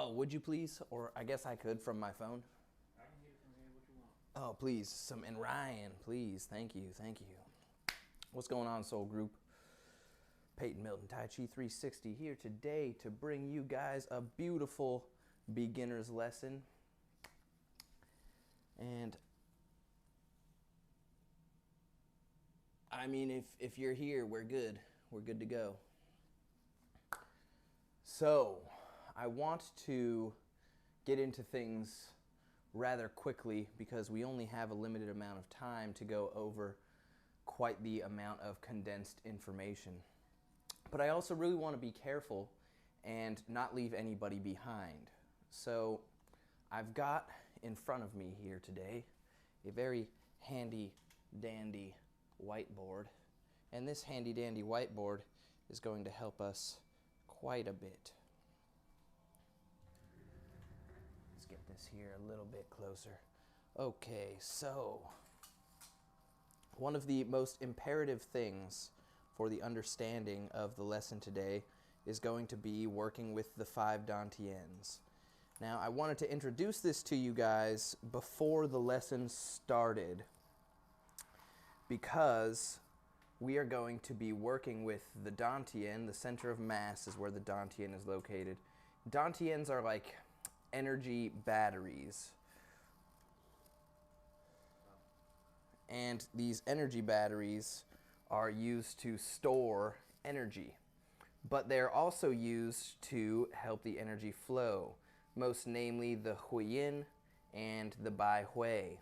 Oh, would you please? Or I guess I could from my phone. I can hear it from here. What you want? Oh, please. Some in Ryan, please. Thank you. Thank you. What's going on, Soul Group? Peyton Milton, Tai Chi 360 here today to bring you guys a beautiful beginner's lesson. And I mean, if you're here, we're good. We're good to go. So, I want to get into things rather quickly because we only have a limited amount of time to go over quite the amount of condensed information. But I also really want to be careful and not leave anybody behind. So I've got in front of me here today a very handy dandy whiteboard. And this handy dandy whiteboard is going to help us quite a bit. Let's get this here a little bit closer. Okay, so one of the most imperative things for the understanding of the lesson today is going to be working with the 5 dantians. Now, I wanted to introduce this to you guys before the lesson started because we are going to be working with the dantian. The center of mass is where the dantian is located. Dantians are like energy batteries. And these energy batteries are used to store energy, but they're also used to help the energy flow, most namely the huiyin and the bai hui.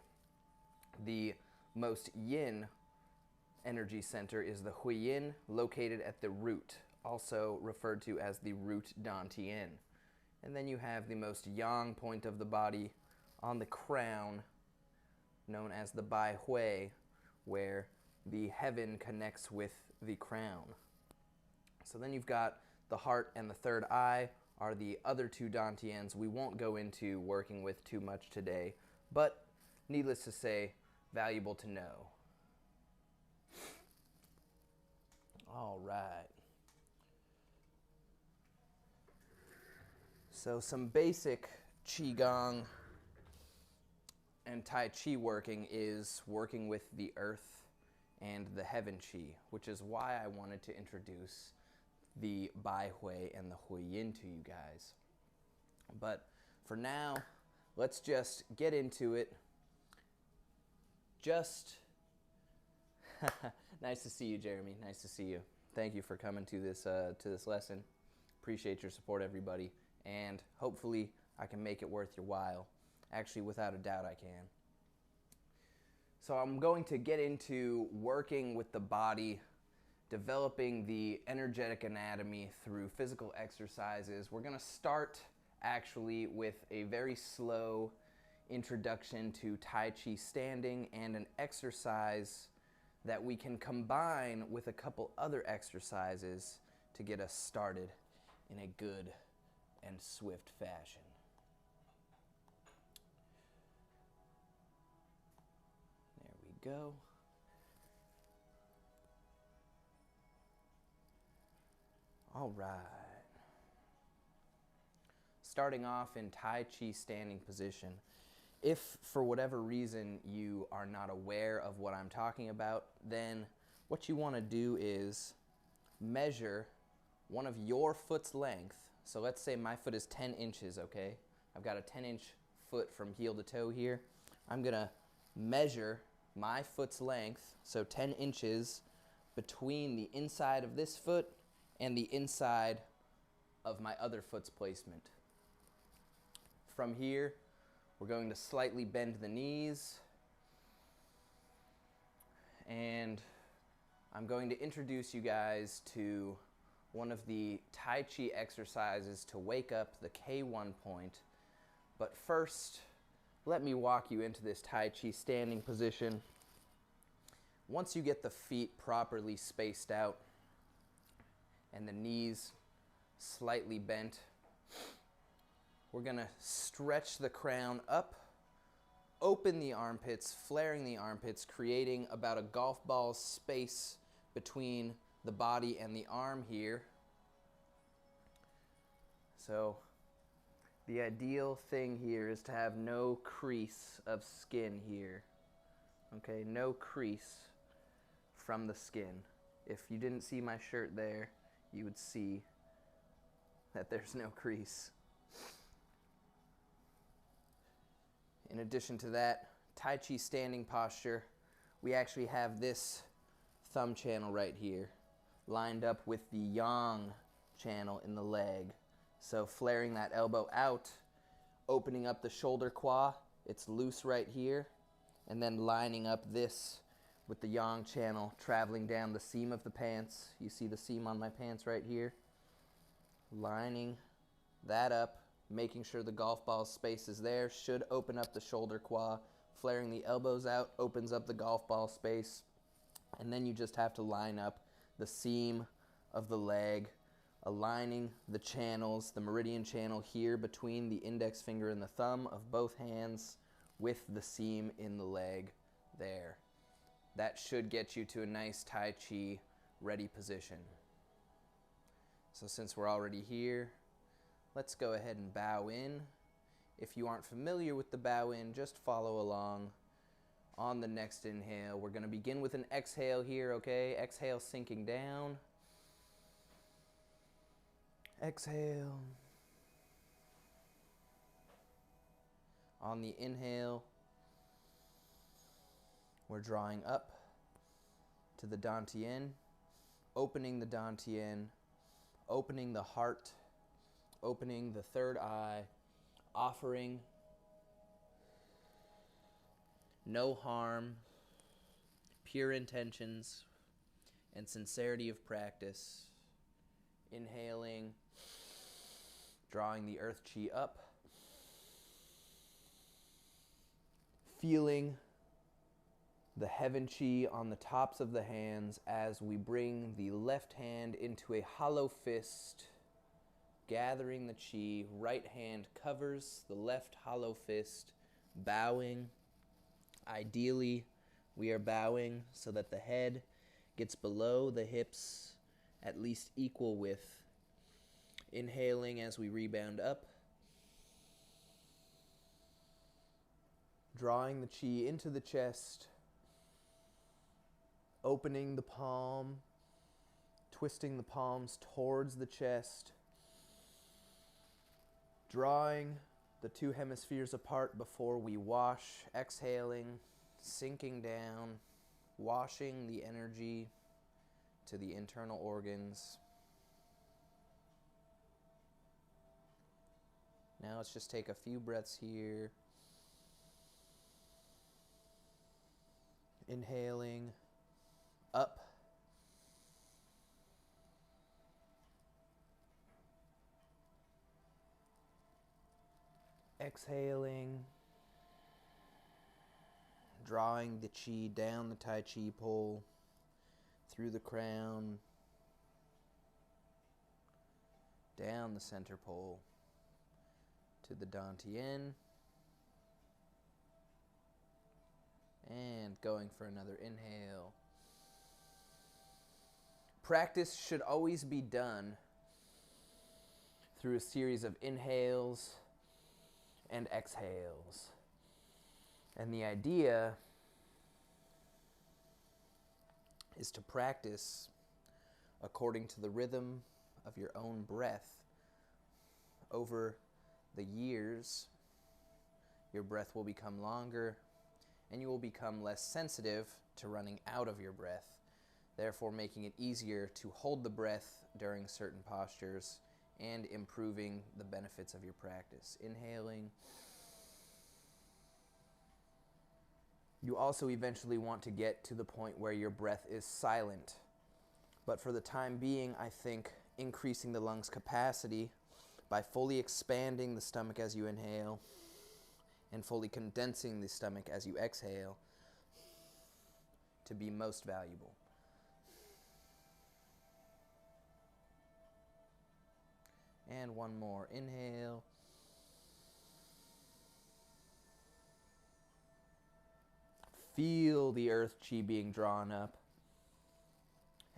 The most yin energy center is the huiyin, located at the root, also referred to as the root dantian. And then you have the most yang point of the body on the crown, known as the bai hui, where the heaven connects with the crown. So then you've got the heart and the third eye are the other 2 dantians we won't go into working with too much today, but needless to say, valuable to know. All right. So some basic Qigong and Tai Chi working is working with the earth and the heaven Qi, which is why I wanted to introduce the Bai Hui and the Huiyin to you guys. But for now, let's just get into it. Nice to see you, Jeremy. Nice to see you. Thank you for coming to this lesson. Appreciate your support, everybody. And hopefully I can make it worth your while. Actually, without a doubt, I can. So I'm going to get into working with the body, developing the energetic anatomy through physical exercises. We're going to start actually with a very slow introduction to Tai Chi standing and an exercise that we can combine with a couple other exercises to get us started in a good and swift fashion. There we go. All right. Starting off in Tai Chi standing position. If for whatever reason you are not aware of what I'm talking about, then what you want to do is measure one of your foot's length. So let's say my foot is 10 inches, okay? I've got a 10-inch foot from heel to toe here. I'm going to measure my foot's length, so 10 inches, between the inside of this foot and the inside of my other foot's placement. From here, we're going to slightly bend the knees, and I'm going to introduce you guys to one of the Tai Chi exercises to wake up the K1 point. But first, let me walk you into this Tai Chi standing position. Once you get the feet properly spaced out and the knees slightly bent, we're going to stretch the crown up, open the armpits, flaring the armpits, creating about a golf ball space between the body and the arm here. So The ideal thing here is to have no crease of skin here. Okay, no crease from the skin. If you didn't see my shirt there, you would see that there's no crease. In addition to that, Tai Chi standing posture, we actually have this thumb channel right here lined up with the yang channel in the leg. So flaring that elbow out, opening up the shoulder qua, it's loose right here, and then lining up this with the yang channel traveling down the seam of the pants. You see the seam on my pants right here? Lining that up, making sure the golf ball space is there, should open up the shoulder qua. Flaring the elbows out opens up the golf ball space, and then you just have to line up the seam of the leg, aligning the channels, the meridian channel here between the index finger and the thumb of both hands with the seam in the leg there. That should get you to a nice Tai Chi ready position. So since we're already here, let's go ahead and bow in. If you aren't familiar with the bow in, just follow along on the next inhale. We're going to begin with an exhale here, okay? Exhale, sinking down. Exhale. On the inhale, we're drawing up to the dantian, opening the dantian, opening the heart, opening the third eye, offering no harm, pure intentions, and sincerity of practice. Inhaling, drawing the earth chi up, feeling the heaven chi on the tops of the hands as we bring the left hand into a hollow fist, gathering the chi. Right hand covers the left hollow fist, bowing. Ideally, we are bowing so that the head gets below the hips, at least equal width. Inhaling as we rebound up, drawing the chi into the chest, opening the palm, twisting the palms towards the chest, drawing the two hemispheres apart before we wash, exhaling, sinking down, washing the energy to the internal organs. Now let's just take a few breaths here. Inhaling up. Exhaling, drawing the chi down the Tai Chi pole, through the crown, down the center pole, to the dantian, and going for another inhale. Practice should always be done through a series of inhales and exhales. And the idea is to practice according to the rhythm of your own breath. Over the years, your breath will become longer and you will become less sensitive to running out of your breath, therefore making it easier to hold the breath during certain postures and improving the benefits of your practice. Inhaling. You also eventually want to get to the point where your breath is silent. But for the time being, I think increasing the lungs' capacity by fully expanding the stomach as you inhale and fully condensing the stomach as you exhale to be most valuable. And one more. Inhale. Feel the earth chi being drawn up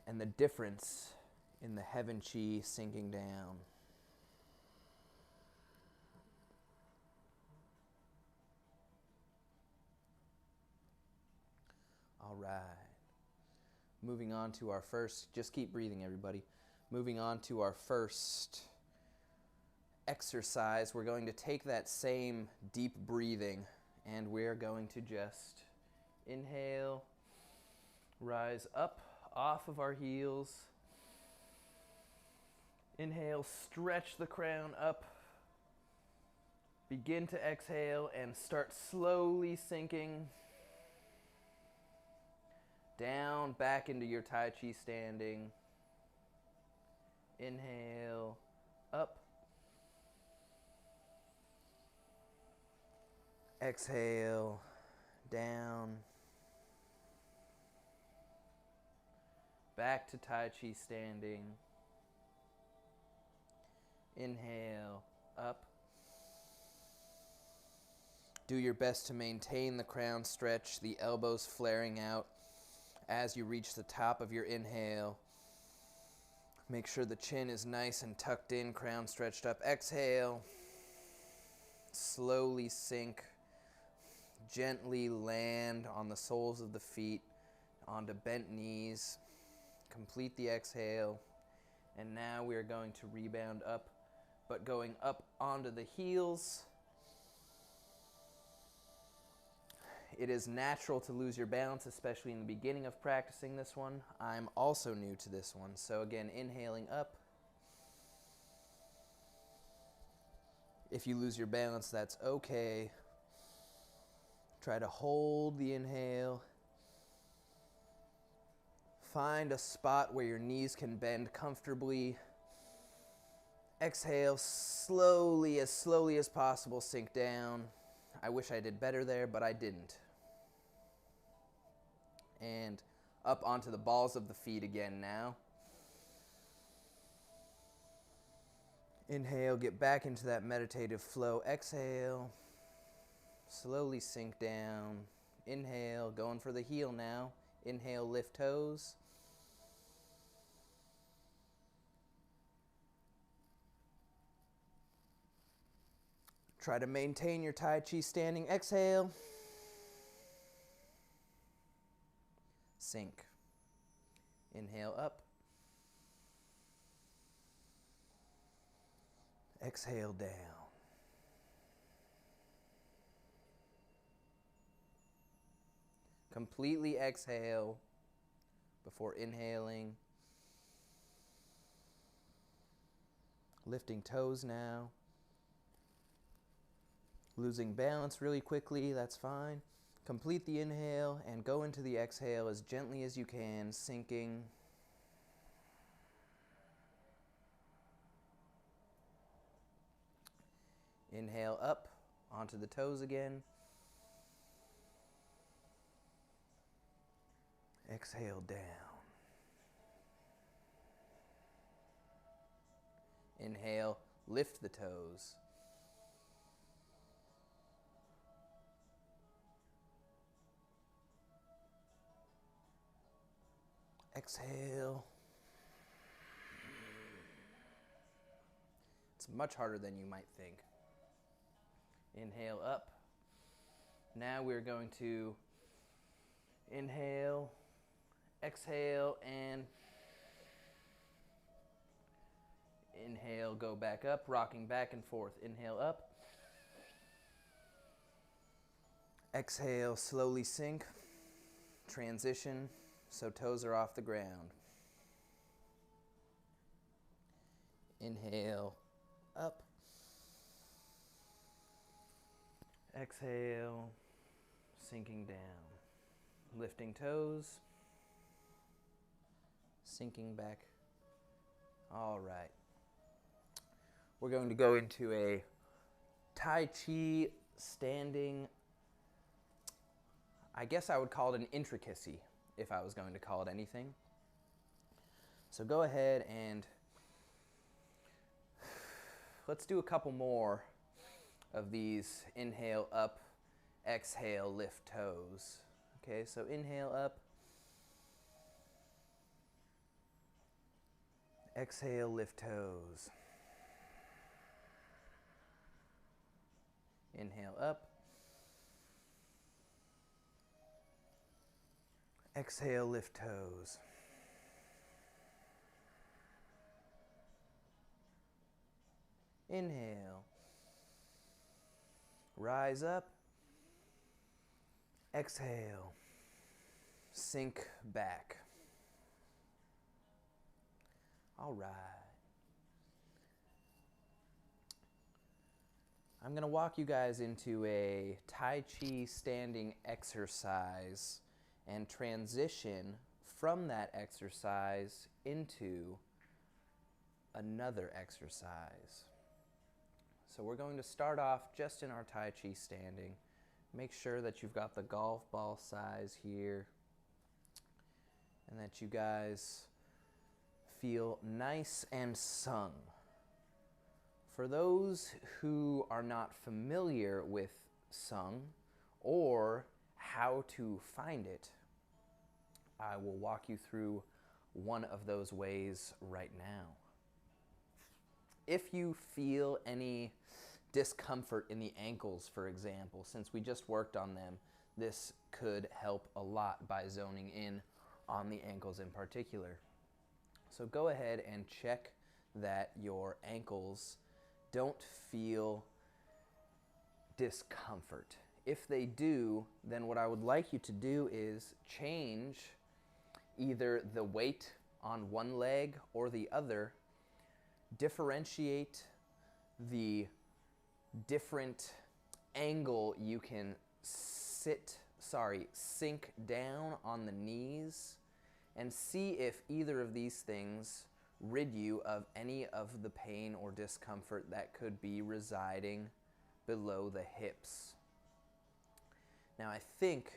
and the difference in the heaven chi sinking down. All right. Moving on to our first, just keep breathing, everybody. Moving on to our first exercise, we're going to take that same deep breathing and we're going to just inhale, rise up off of our heels. Inhale, stretch the crown up. Begin to exhale and start slowly sinking down back into your Tai Chi standing. Inhale, up. Exhale, down. Back to Tai Chi standing. Inhale, up. Do your best to maintain the crown stretch, the elbows flaring out as you reach the top of your inhale. Make sure the chin is nice and tucked in, crown stretched up. Exhale. Slowly sink. Gently land on the soles of the feet, onto bent knees. Complete the exhale. And now we are going to rebound up, but going up onto the heels. It is natural to lose your balance, especially in the beginning of practicing this one. I'm also new to this one. So again, inhaling up. If you lose your balance, that's okay. Try to hold the inhale. Find a spot where your knees can bend comfortably. Exhale slowly as possible, sink down. I wish I did better there, but I didn't. And up onto the balls of the feet again now. Inhale, get back into that meditative flow. Exhale, slowly sink down. Inhale, going for the heel now. Inhale, lift toes. Try to maintain your Tai Chi standing. Exhale. Sink. Inhale up. Exhale down. Completely exhale before inhaling. Lifting toes now. Losing balance really quickly, that's fine. Complete the inhale and go into the exhale as gently as you can, sinking. Inhale up onto the toes again. Exhale down. Inhale, lift the toes. Exhale. It's much harder than you might think. Inhale up. Now we're going to inhale, exhale, and inhale, go back up, rocking back and forth. Inhale up. Exhale, slowly sink. Transition, so toes are off the ground. Inhale, up. Exhale, sinking down. Lifting toes, sinking back. All right. We're going to go into a Tai Chi standing, I guess I would call it an intricacy if I was going to call it anything. So go ahead and let's do a couple more of these. Inhale up, exhale, lift toes. Okay, so inhale up. Exhale, lift toes. Inhale up. Exhale, lift toes. Inhale. Rise up. Exhale. Sink back. All right. I'm going to walk you guys into a Tai Chi standing exercise and transition from that exercise into another exercise. So we're going to start off just in our Tai Chi standing. Make sure that you've got the golf ball size here and that you guys feel nice and sung. For those who are not familiar with sung or how to find it, I will walk you through one of those ways right now. If you feel any discomfort in the ankles, for example, since we just worked on them, this could help a lot by zoning in on the ankles in particular. So go ahead and check that your ankles don't feel discomfort. If they do, then what I would like you to do is change either the weight on one leg or the other, differentiate the different angle you can sink down on the knees, and see if either of these things rid you of any of the pain or discomfort that could be residing below the hips. Now I think,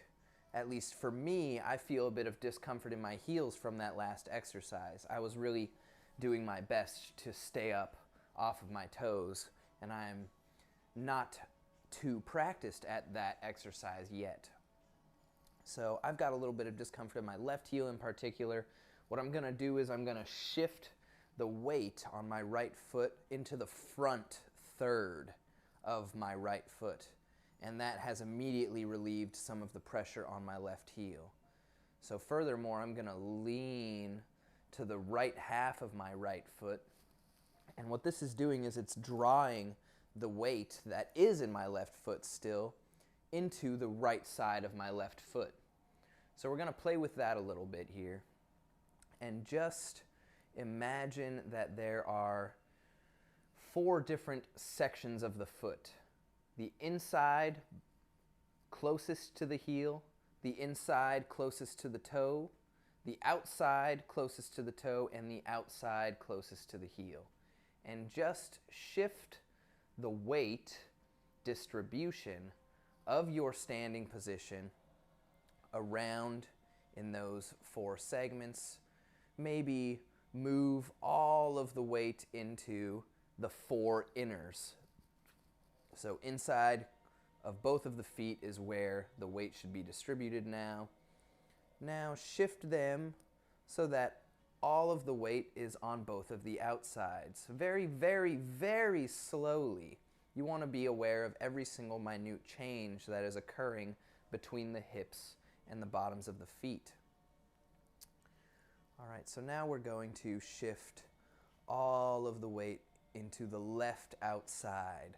at least for me, I feel a bit of discomfort in my heels from that last exercise. I was really doing my best to stay up off of my toes, and I'm not too practiced at that exercise yet. So I've got a little bit of discomfort in my left heel in particular. What I'm going to do is I'm going to shift the weight on my right foot into the front third of my right foot, and that has immediately relieved some of the pressure on my left heel. So furthermore, I'm going to lean to the right half of my right foot, and what this is doing is it's drawing the weight that is in my left foot still into the right side of my left foot. So we're going to play with that a little bit here, and just imagine that there are 4 different sections of the foot. The inside closest to the heel, the inside closest to the toe, the outside closest to the toe, and the outside closest to the heel. And just shift the weight distribution of your standing position around in those 4 segments. Maybe move all of the weight into the 4 inners. So inside of both of the feet is where the weight should be distributed now. Now shift them so that all of the weight is on both of the outsides. Very, very, very slowly. You want to be aware of every single minute change that is occurring between the hips and the bottoms of the feet. All right, so now we're going to shift all of the weight into the left outside.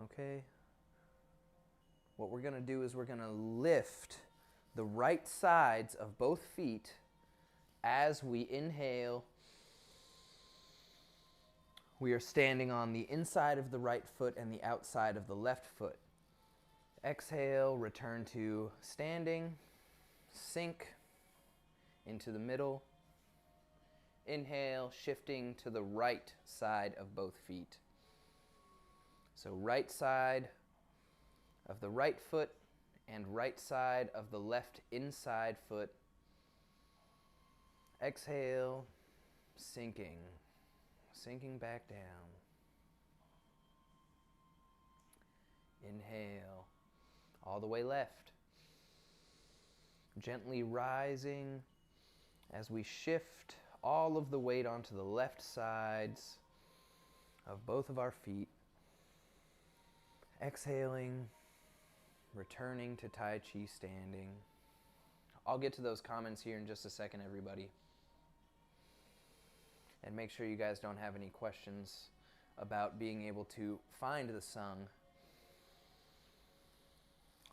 Okay? What we're going to do is we're going to lift the right sides of both feet as we inhale. We are standing on the inside of the right foot and the outside of the left foot. Exhale, return to standing, sink into the middle. Inhale, shifting to the right side of both feet. So right side of the right foot and right side of the left inside foot. Exhale, sinking back down. Inhale, all the way left. Gently rising as we shift all of the weight onto the left sides of both of our feet. Exhaling, returning to Tai Chi standing. I'll get to those comments here in just a second, everybody. And make sure you guys don't have any questions about being able to find the sung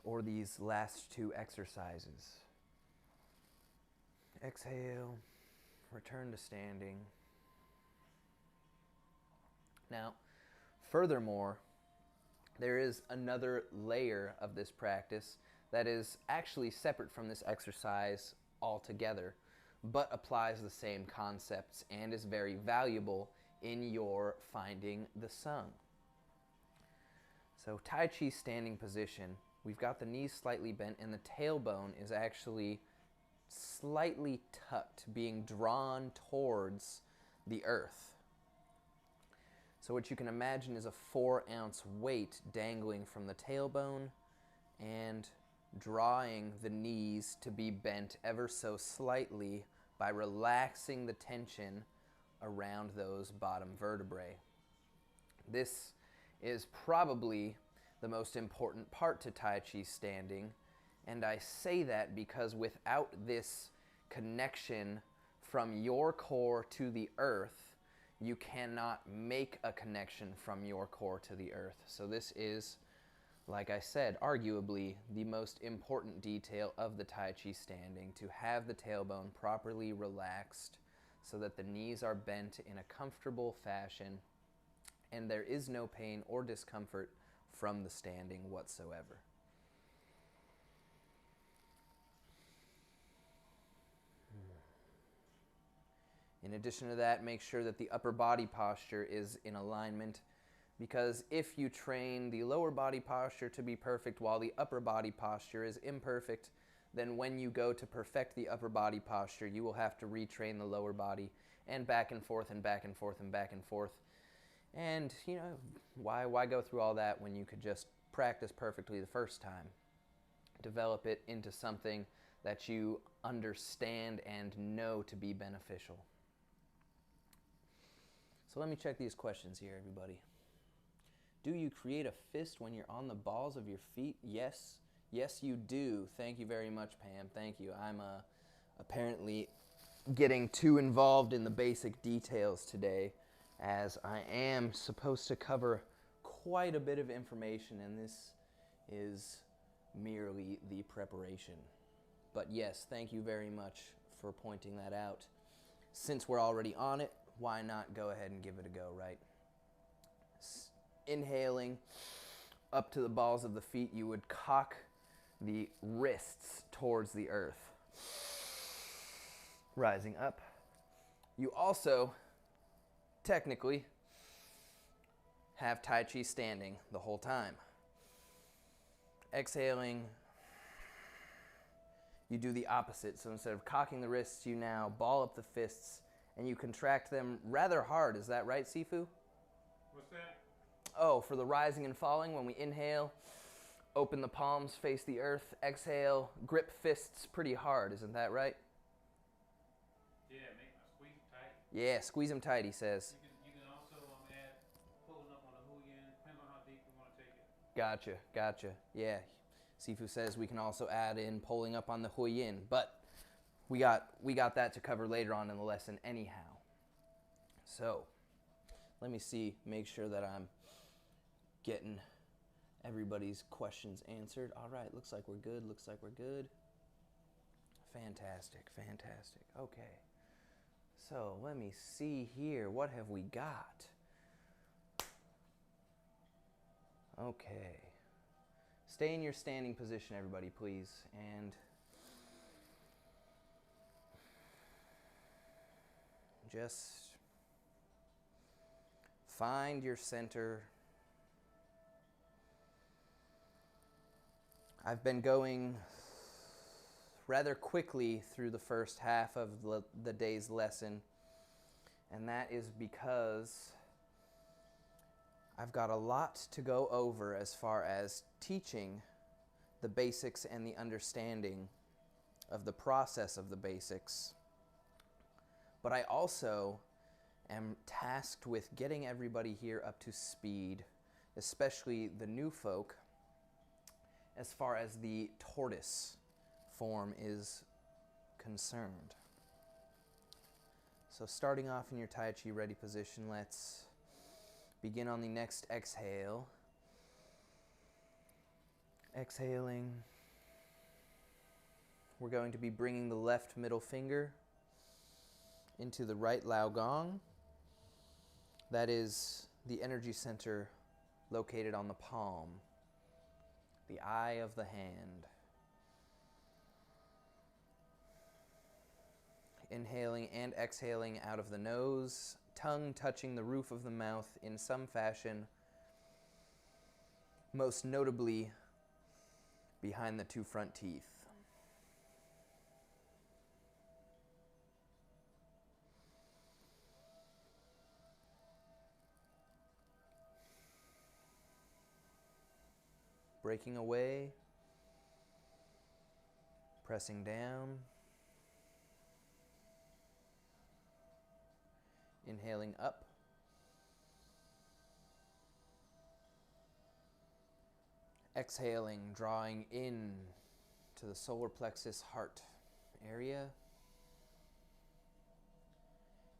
or these last two exercises. Exhale, return to standing. Now, furthermore, there is another layer of this practice that is actually separate from this exercise altogether, but applies the same concepts and is very valuable in your finding the sung. So Tai Chi standing position, we've got the knees slightly bent and the tailbone is actually slightly tucked, being drawn towards the earth. So what you can imagine is a 4-ounce weight dangling from the tailbone and drawing the knees to be bent ever so slightly by relaxing the tension around those bottom vertebrae. This is probably the most important part to Tai Chi standing, and I say that because without this connection from your core to the earth, you cannot make a connection from your core to the earth. So this is, like I said, arguably the most important detail of the Tai Chi standing, to have the tailbone properly relaxed so that the knees are bent in a comfortable fashion and there is no pain or discomfort from the standing whatsoever. In addition to that, make sure that the upper body posture is in alignment, because if you train the lower body posture to be perfect while the upper body posture is imperfect, then when you go to perfect the upper body posture, you will have to retrain the lower body, and back and forth and back and forth and back and forth. And, you know, why go through all that when you could just practice perfectly the first time? Develop it into something that you understand and know to be beneficial. So let me check these questions here, everybody. Do you create a fist when you're on the balls of your feet? Yes. Yes, you do. Thank you very much, Pam. Thank you. I'm apparently getting too involved in the basic details today, as I am supposed to cover quite a bit of information, and this is merely the preparation. But yes, thank you very much for pointing that out. Since we're already on it, why not go ahead and give it a go, right? Inhaling up to the balls of the feet, you would cock the wrists towards the earth. Rising up. You also, technically, have Tai Chi standing the whole time. Exhaling, you do the opposite. So instead of cocking the wrists, you now ball up the fists and you contract them rather hard. Is that right, Sifu? What's that? Oh, for the rising and falling, when we inhale, open the palms, face the earth. Exhale, grip fists pretty hard. Isn't that right? Yeah, squeeze them tight. Yeah, squeeze them tight, he says. You can also add pulling up on the Huyen, depends on how deep you want to take it. Gotcha. Yeah, Sifu says we can also add in pulling up on the Huyen, but we got that to cover later on in the lesson anyhow. So, let me make sure that I'm getting everybody's questions answered. All right, looks like we're good. Fantastic. Okay. So, let me see here. What have we got? Okay. Stay in your standing position, everybody, please. And just find your center. I've been going rather quickly through the first half of the day's lesson, and that is because I've got a lot to go over as far as teaching the basics and the understanding of the process of the basics. But I also am tasked with getting everybody here up to speed, especially the new folk, as far as the tortoise form is concerned. So starting off in your Tai Chi ready position, let's begin on the next exhale. Exhaling, we're going to be bringing the left middle finger into the right Lao Gong. That is the energy center located on the palm, the eye of the hand. Inhaling and exhaling out of the nose, tongue touching the roof of the mouth in some fashion, most notably behind the two front teeth. Breaking away, pressing down, inhaling up, exhaling, drawing in to the solar plexus heart area,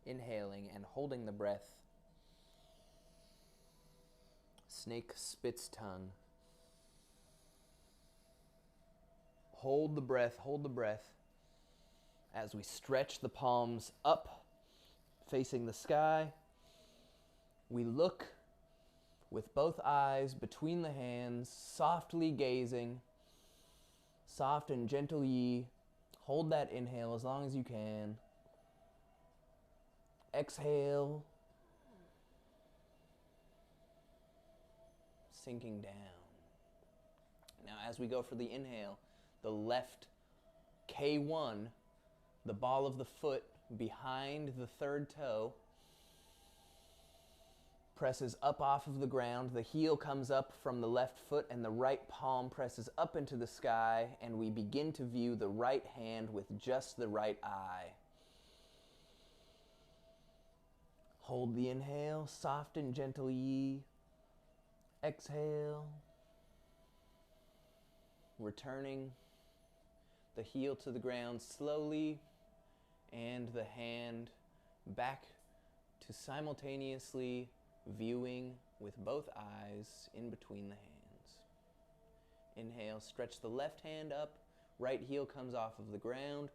inhaling and holding the breath, snake spits tongue. Hold the breath as we stretch the palms up, facing the sky. We look with both eyes between the hands, softly gazing, soft and gentle yi. Hold that inhale as long as you can. Exhale, sinking down. Now as we go for the inhale, the left K1, the ball of the foot behind the third toe, presses up off of the ground. The heel comes up from the left foot and the right palm presses up into the sky, and we begin to view the right hand with just the right eye. Hold the inhale, soft and gentle yi. Exhale, returning the heel to the ground slowly and the hand back to simultaneously viewing with both eyes in between the hands. Inhale, stretch the left hand up, right heel comes off of the ground,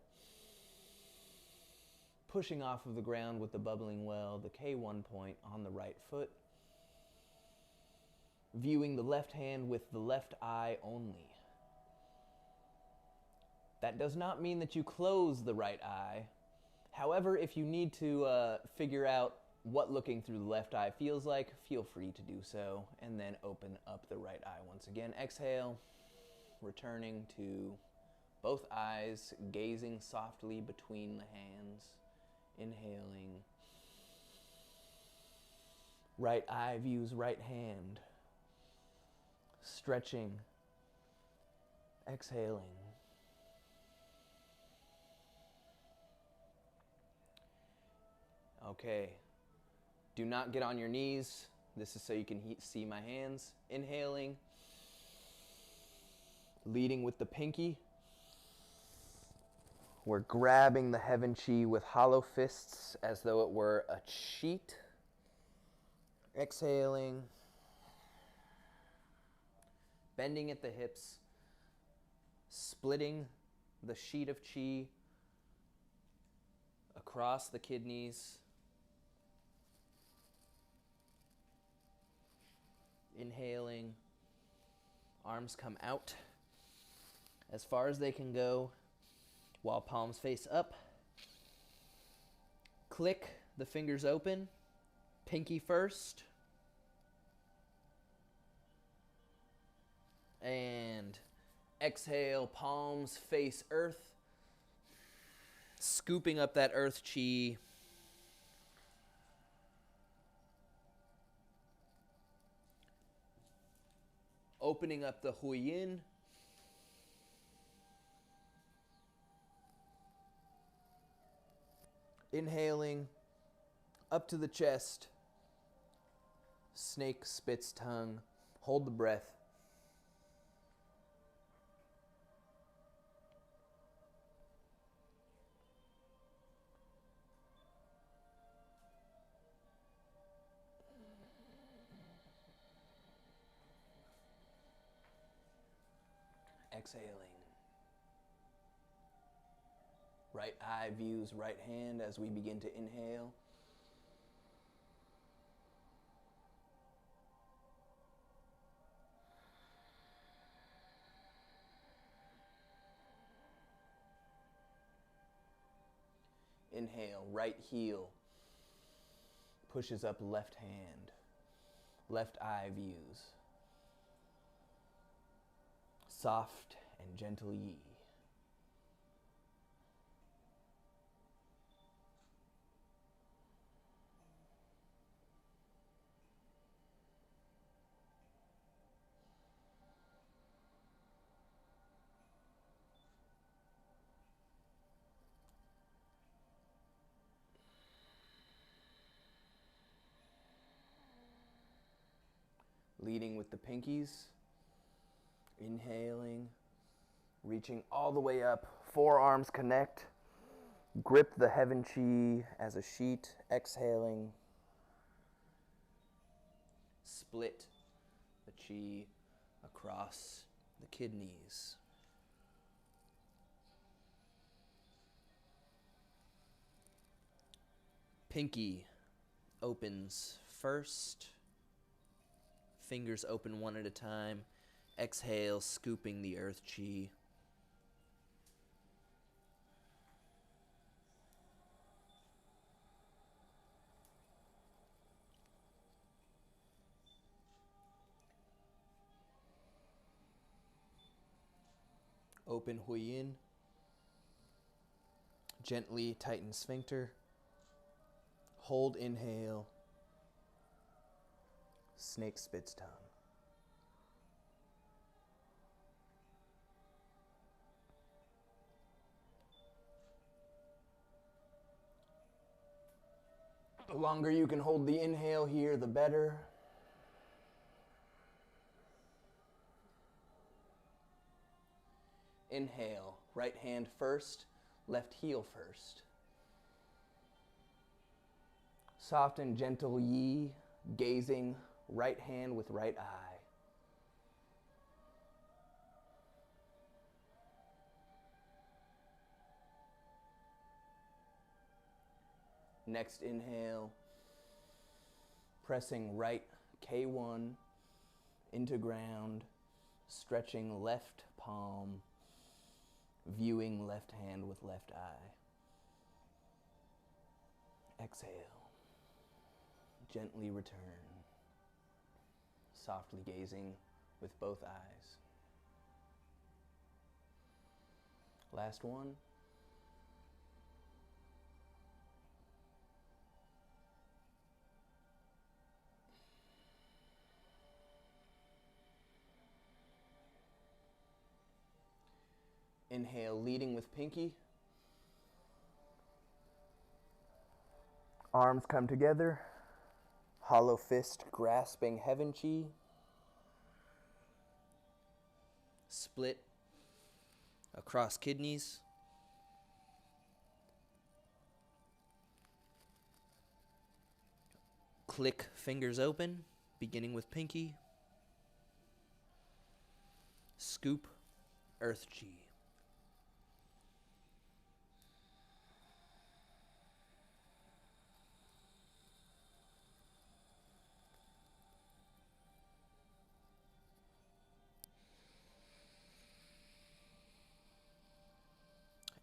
pushing off of the ground with the bubbling well, the K1 point on the right foot, viewing the left hand with the left eye only. That does not mean that you close the right eye. However, if you need to figure out what looking through the left eye feels like, feel free to do so, and then open up the right eye once again. Exhale, returning to both eyes, gazing softly between the hands, inhaling. Right eye views right hand, stretching, exhaling. Okay, do not get on your knees. This is so you can see my hands. Inhaling, leading with the pinky. We're grabbing the heaven chi with hollow fists as though it were a sheet. Exhaling, bending at the hips, splitting the sheet of chi across the kidneys. Inhaling, arms come out as far as they can go while palms face up. Click the fingers open, pinky first. And exhale, palms face earth, scooping up that earth chi. Opening up the huiyin. Inhaling up to the chest. Snake spits tongue. Hold the breath. exhaling. Right eye views right hand as we begin to inhale. Inhale, right heel pushes up left hand. Left eye views. Soft and gentle yi. Leading with the pinkies. Inhaling, reaching all the way up. Forearms connect. Grip the heaven chi as a sheet. Exhaling. Split the chi across the kidneys. Pinky opens first. Fingers open one at a time. Exhale, scooping the earth chi. Open huiyin. Gently tighten sphincter. Hold inhale. Snake spits tongue. The longer you can hold the inhale here, the better. Inhale, right hand first, left heel first. Soft and gentle yi, gazing right hand with right eye. Next inhale, pressing right K1 into ground, stretching left palm, viewing left hand with left eye. Exhale, gently return, softly gazing with both eyes. Last one. Inhale, leading with pinky. Arms come together. Hollow fist grasping heaven chi. Split across kidneys. Click fingers open, beginning with pinky. Scoop earth chi.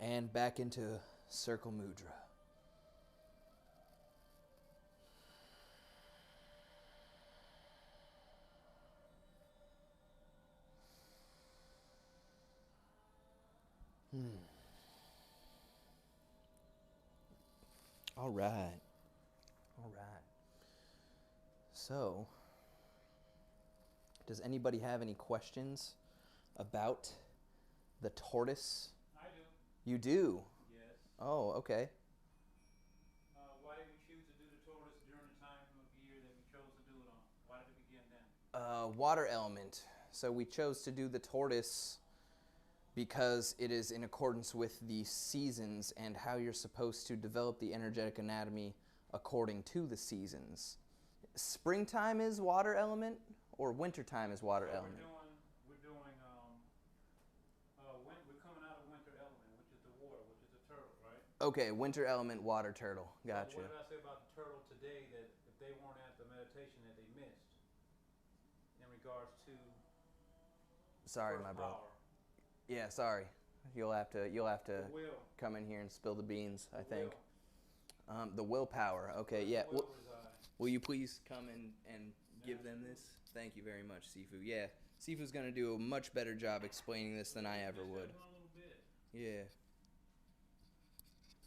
And back into circle mudra. All right. All right. So, does anybody have any questions about the tortoise? I do. You do? Yes. Oh, okay. Why did we choose to do the tortoise during the time of year that we chose to do it on? Why did it begin then? Water element. So we chose to do the tortoise because it is in accordance with the seasons and how you're supposed to develop the energetic anatomy according to the seasons. Springtime is water element or wintertime is water element? We're doing Okay, winter element water turtle. Gotcha. What did I say about the turtle today that if they weren't at the meditation that they missed in regards to Sorry, first my brother. power? Yeah, sorry. You'll have to The will. come in here and spill the beans, I The think. will. The willpower. Okay, Where yeah. the will reside. Will you please come and give them this? Thank you very much, Sifu. Yeah, Sifu's gonna do a much better job explaining this than I ever would. Just a little bit. Yeah.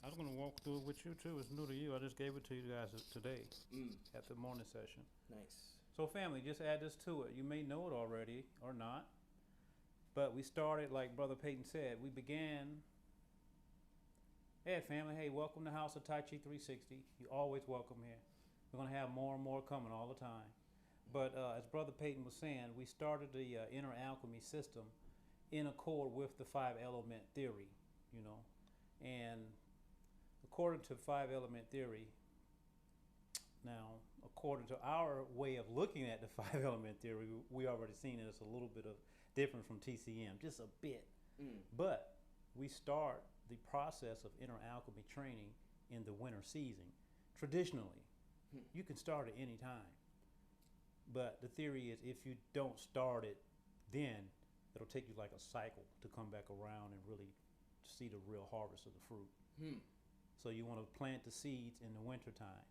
I was going to walk through it with you too. It's new to you. I just gave it to you guys today at the morning session. Nice. So family, just add this to it. You may know it already or not. But we started, like Brother Peyton said, we began. Hey family, hey, welcome to House of Tai Chi 360. You're always welcome here. We're going to have more and more coming all the time. But as Brother Peyton was saying, we started the inner alchemy system in accord with the 5-element theory, you know. And according to 5-element theory, now, according to our way of looking at the 5-element theory, we already seen it as a little bit of different from TCM, just a bit. But we start the process of inner alchemy training in the winter season. Traditionally, you can start at any time. But the theory is if you don't start it then, it'll take you like a cycle to come back around and really see the real harvest of the fruit. So you want to plant the seeds in the wintertime.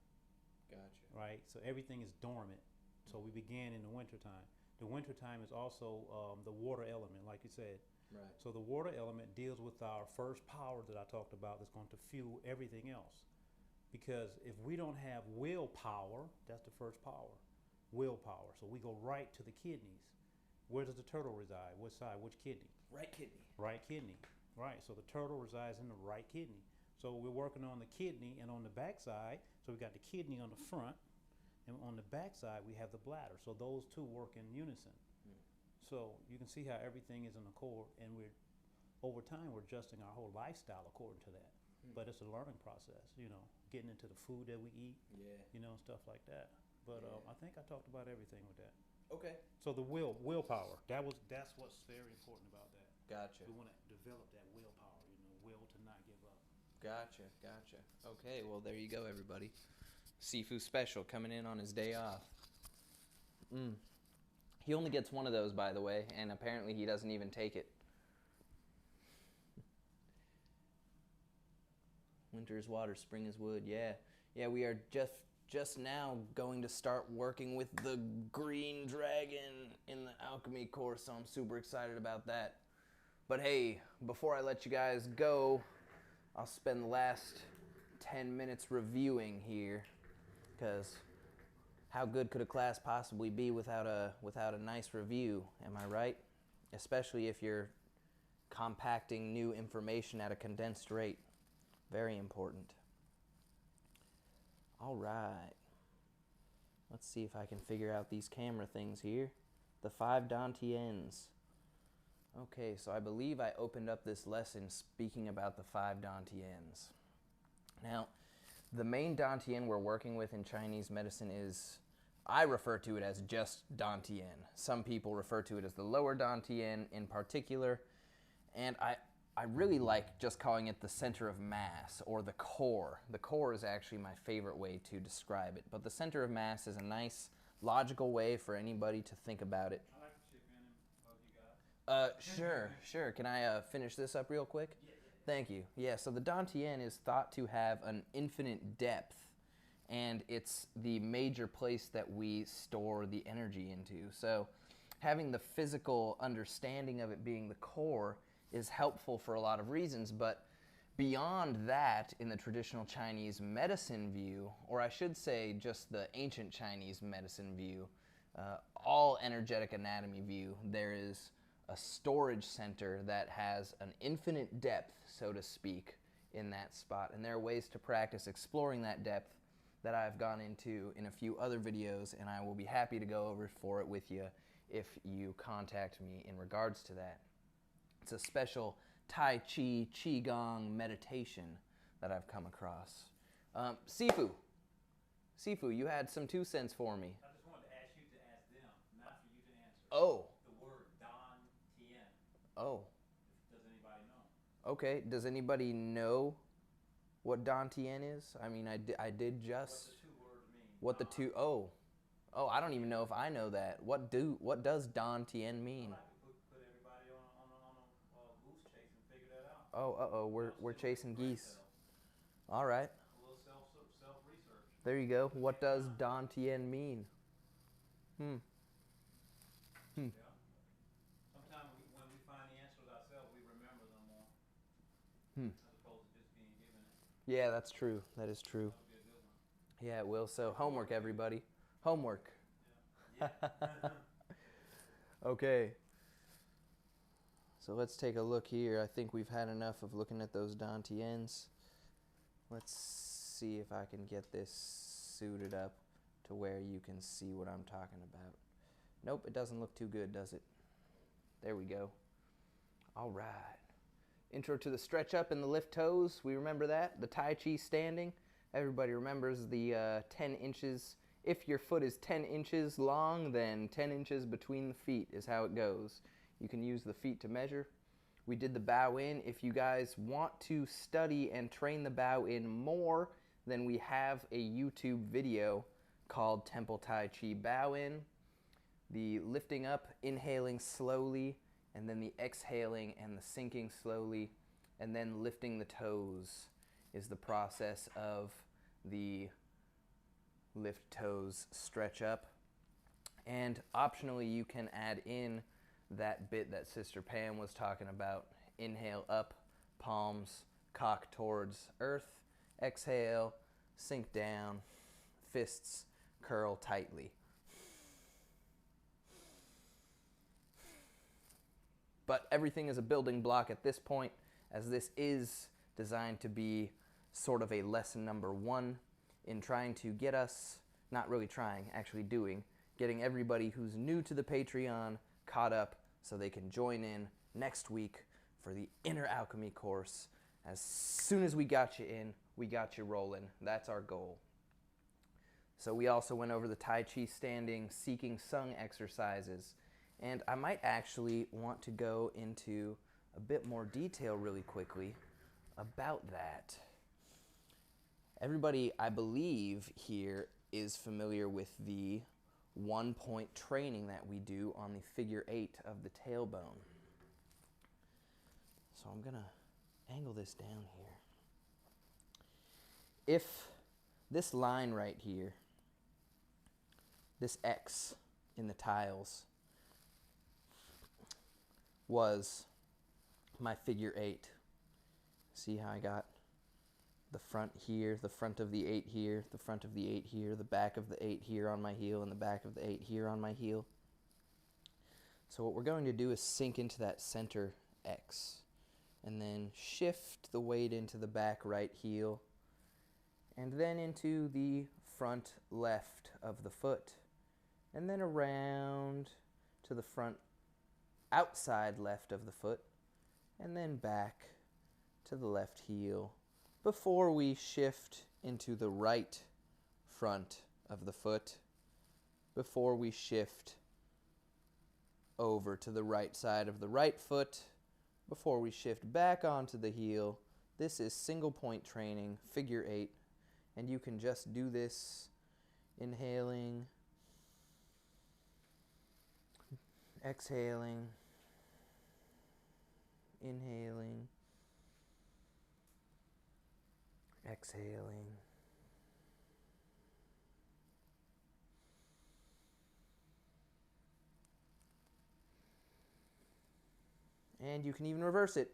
Gotcha. Right? So everything is dormant. So we began in the wintertime. The wintertime is also the water element, like you said. Right. So the water element deals with our first power that I talked about that's going to fuel everything else. Because if we don't have willpower, that's the first power. Willpower. So we go right to the kidneys. Where does the turtle reside? Which side? Which kidney? Right kidney. Right kidney. Right. So the turtle resides in the right kidney. So we're working on the kidney and on the back side. So we got the kidney on the front, and on the back side we have the bladder. So those two work in unison. So you can see how everything is in accord, and we're over time we're adjusting our whole lifestyle according to that. But it's a learning process, you know, getting into the food that we eat, you know, stuff like that. But I think I talked about everything with that. Okay. So the willpower. That's what's very important about that. Gotcha. We want to develop that willpower, you know, will to not give up. Gotcha. Okay, well there you go, everybody. Sifu special coming in on his day off. He only gets one of those, by the way, and apparently he doesn't even take it. Winter is water, spring is wood. Yeah, we are just now going to start working with the green dragon in the alchemy course, so I'm super excited about that. But hey, before I let you guys go, I'll spend the last 10 minutes reviewing here, because how good could a class possibly be without a nice review, am I right? Especially if you're compacting new information at a condensed rate. Very important. All right. Let's see if I can figure out these camera things here. The 5 dantians. Okay, so I believe I opened up this lesson speaking about the 5 dantians. Now, the main dantian we're working with in Chinese medicine is, I refer to it as just dantian. Some people refer to it as the lower dantian in particular, and I really like just calling it the center of mass, or the core. The core is actually my favorite way to describe it, but the center of mass is a nice, logical way for anybody to think about it. I like to chip in and bug you guys. Sure. Can I finish this up real quick? Yeah. Thank you. Yeah, so the dantian is thought to have an infinite depth, and it's the major place that we store the energy into. So having the physical understanding of it being the core is helpful for a lot of reasons, but beyond that, in the traditional Chinese medicine view, or I should say just the ancient Chinese medicine view, all energetic anatomy view, there is a storage center that has an infinite depth, so to speak, in that spot. And there are ways to practice exploring that depth that I've gone into in a few other videos, and I will be happy to go over for it with you if you contact me in regards to that. It's a special Tai Chi Qigong meditation that I've come across. Sifu, you had some 2 cents for me. I just wanted to ask you to ask them, not for you to answer. Oh. The word Don Tien. Oh. Does anybody know? Okay. Does anybody know What Dantian is? I mean, I did just... What the two words mean. What the two... Oh, I don't even know if I know that. What does Dantian mean? I like to put everybody on a goose chase and figure that out. Oh, we're chasing geese. All right. A little self research. There you go. What does Dantian mean? Yeah. Sometimes when we find the answers ourselves, we remember them more, as opposed to just being given it. Yeah, that's true. That is true. That would be a good one. Yeah, it will. So homework, everybody. Homework. Yeah. Okay. So let's take a look here. I think we've had enough of looking at those Dantians. Let's see if I can get this suited up to where you can see what I'm talking about. Nope, it doesn't look too good, does it? There we go. All right. Intro to the stretch up and the lift toes. We remember that? The Tai Chi standing. Everybody remembers the 10 inches. If your foot is 10 inches long, then 10 inches between the feet is how it goes. You can use the feet to measure. We did the bow in. If you guys want to study and train the bow in more, then we have a YouTube video called Temple Tai Chi Bow In. The lifting up, inhaling slowly, and then the exhaling and the sinking slowly, and then lifting the toes is the process of the lift toes stretch up. And optionally, you can add in that bit that Sister Pam was talking about. Inhale up, palms cock towards earth. Exhale, sink down, fists curl tightly. But everything is a building block at this point, as this is designed to be sort of a lesson number 1 in trying to get us, not really trying, actually doing, getting everybody who's new to the Patreon caught up so they can join in next week for the Inner Alchemy course. As soon as we got you in, we got you rolling. That's our goal. So we also went over the Tai Chi standing, seeking sung exercises. And I might actually want to go into a bit more detail really quickly about that. Everybody, I believe, here is familiar with the 1-point training that we do on the figure 8 of the tailbone. So I'm going to angle this down here. If this line right here, this X in the tiles, was my figure 8. See how I got the front here, the front of the 8 here, the front of the 8 here, the back of the 8 here on my heel, and the back of the 8 here on my heel. So what we're going to do is sink into that center X, and then shift the weight into the back right heel, and then into the front left of the foot, and then around to the front outside left of the foot, and then back to the left heel before we shift into the right front of the foot, before we shift over to the right side of the right foot, before we shift back onto the heel. This is single point training, figure 8, and you can just do this inhaling, exhaling, inhaling, exhaling. And you can even reverse it.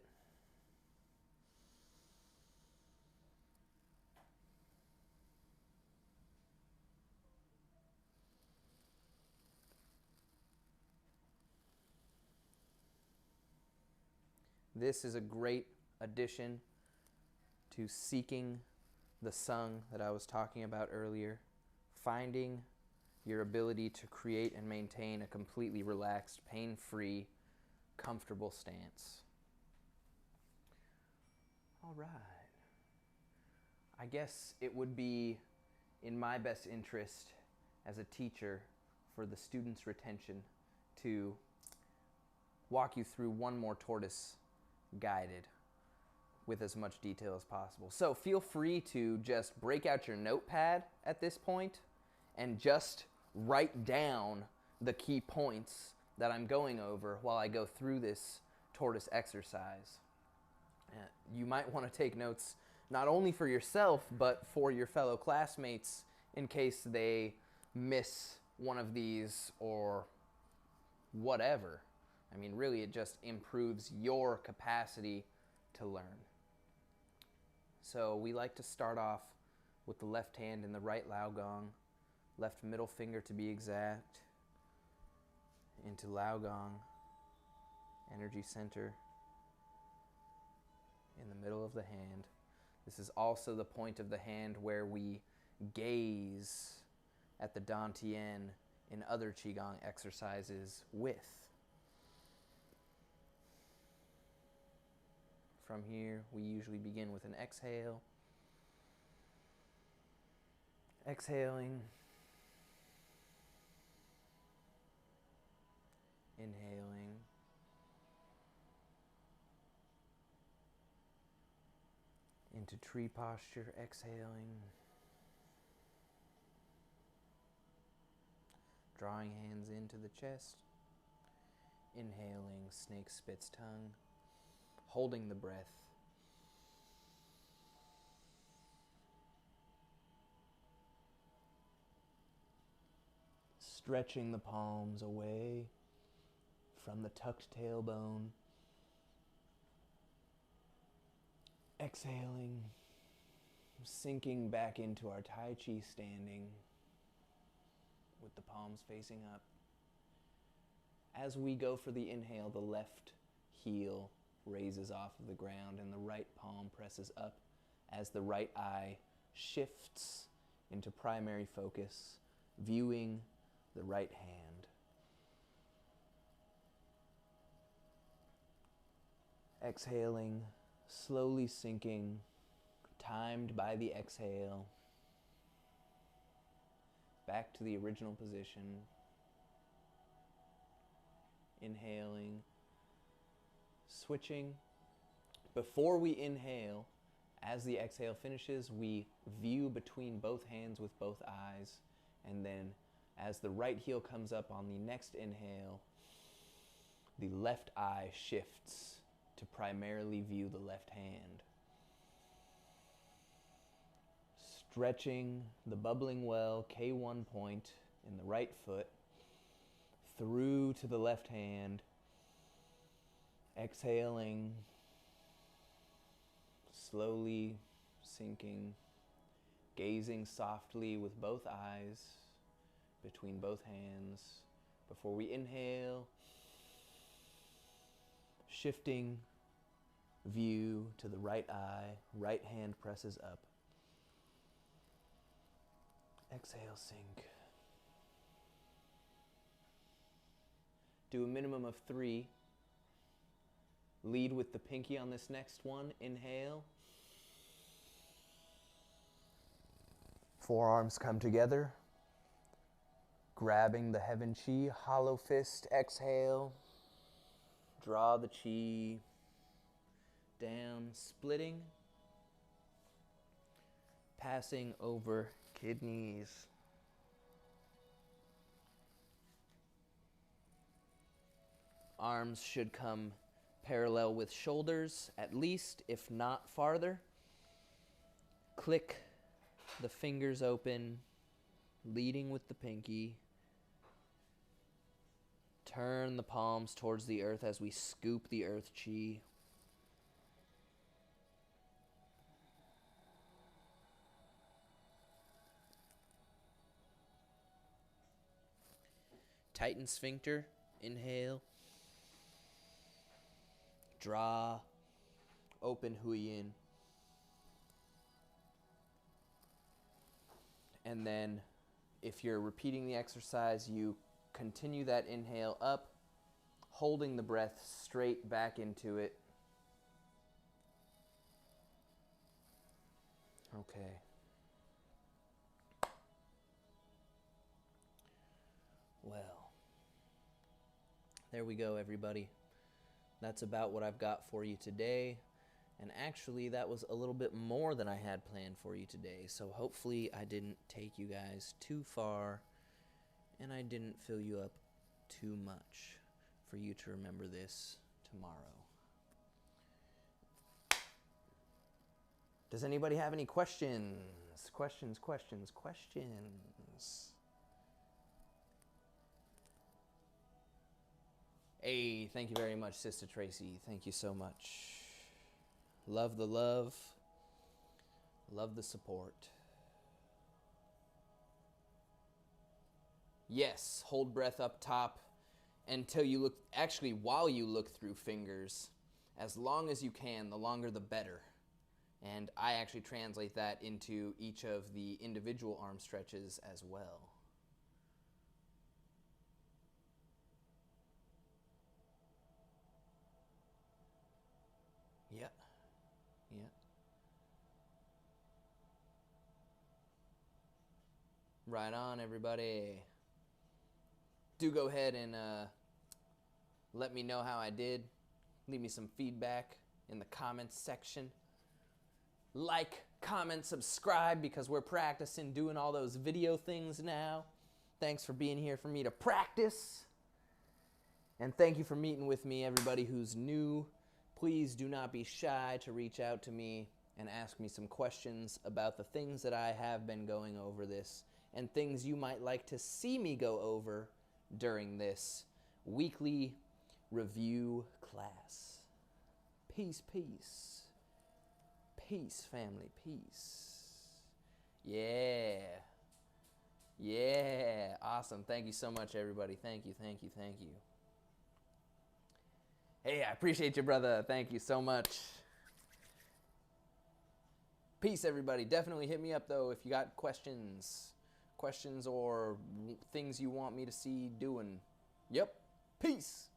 This is a great addition to seeking the sung that I was talking about earlier, finding your ability to create and maintain a completely relaxed, pain-free, comfortable stance. All right. I guess it would be in my best interest as a teacher for the students' retention to walk you through one more tortoise guided. with as much detail as possible. So feel free to just break out your notepad at this point and just write down the key points that I'm going over while I go through this tortoise exercise. You might want to take notes not only for yourself, but for your fellow classmates in case they miss one of these or whatever. I mean, really, it just improves your capacity to learn. So we like to start off with the left hand in the right lao gong, left middle finger to be exact, into lao gong, energy center in the middle of the hand. This is also the point of the hand where we gaze at the dantian in other Qigong exercises with. From here, we usually begin with an exhale. Exhaling. Inhaling. Into tree posture, exhaling. Drawing hands into the chest. Inhaling, snake spits tongue. Holding the breath. Stretching the palms away from the tucked tailbone. Exhaling, sinking back into our Tai Chi standing with the palms facing up. As we go for the inhale, the left heel raises off of the ground and the right palm presses up as the right eye shifts into primary focus, viewing the right hand. Exhaling, slowly sinking, timed by the exhale, back to the original position. Inhaling, switching. Before we inhale, as the exhale finishes, we view between both hands with both eyes, and then as the right heel comes up on the next inhale, the left eye shifts to primarily view the left hand. Stretching the bubbling well K1 point in the right foot through to the left hand. Exhaling, slowly sinking, gazing softly with both eyes between both hands before we inhale, shifting view to the right eye, right hand presses up. Exhale, sink. Do a minimum of 3. Lead with the pinky on this next one. Inhale. Forearms come together. Grabbing the heaven chi, hollow fist, exhale. Draw the chi down, splitting. Passing over kidneys. Arms should come parallel with shoulders, at least, if not farther. Click the fingers open, leading with the pinky. Turn the palms towards the earth as we scoop the earth chi. Tighten sphincter, inhale. Draw, open huiyin. And then if you're repeating the exercise, you continue that inhale up, holding the breath straight back into it. Okay. Well, there we go, everybody. That's about what I've got for you today. And actually, that was a little bit more than I had planned for you today. So hopefully I didn't take you guys too far and I didn't fill you up too much for you to remember this tomorrow. Does anybody have any questions? Questions. Hey, thank you very much, Sister Tracy. Thank you so much. Love the love. Love the support. Yes, hold breath up top until you look, actually while you look through fingers, as long as you can, the longer the better. And I actually translate that into each of the individual arm stretches as well. Yep. Yep. Right on, everybody. Do go ahead and let me know how I did. Leave me some feedback in the comments section. Like, comment, subscribe, because we're practicing doing all those video things now. Thanks for being here for me to practice. And thank you for meeting with me, everybody who's new. Please do not be shy to reach out to me and ask me some questions about the things that I have been going over this and things you might like to see me go over during this weekly review class. Peace, peace. Peace, family, peace. Yeah. Yeah. Awesome. Thank you so much, everybody. Thank you. Hey, I appreciate you, brother. Thank you so much. Peace, everybody. Definitely hit me up, though, if you got questions or things you want me to see doing. Yep. Peace.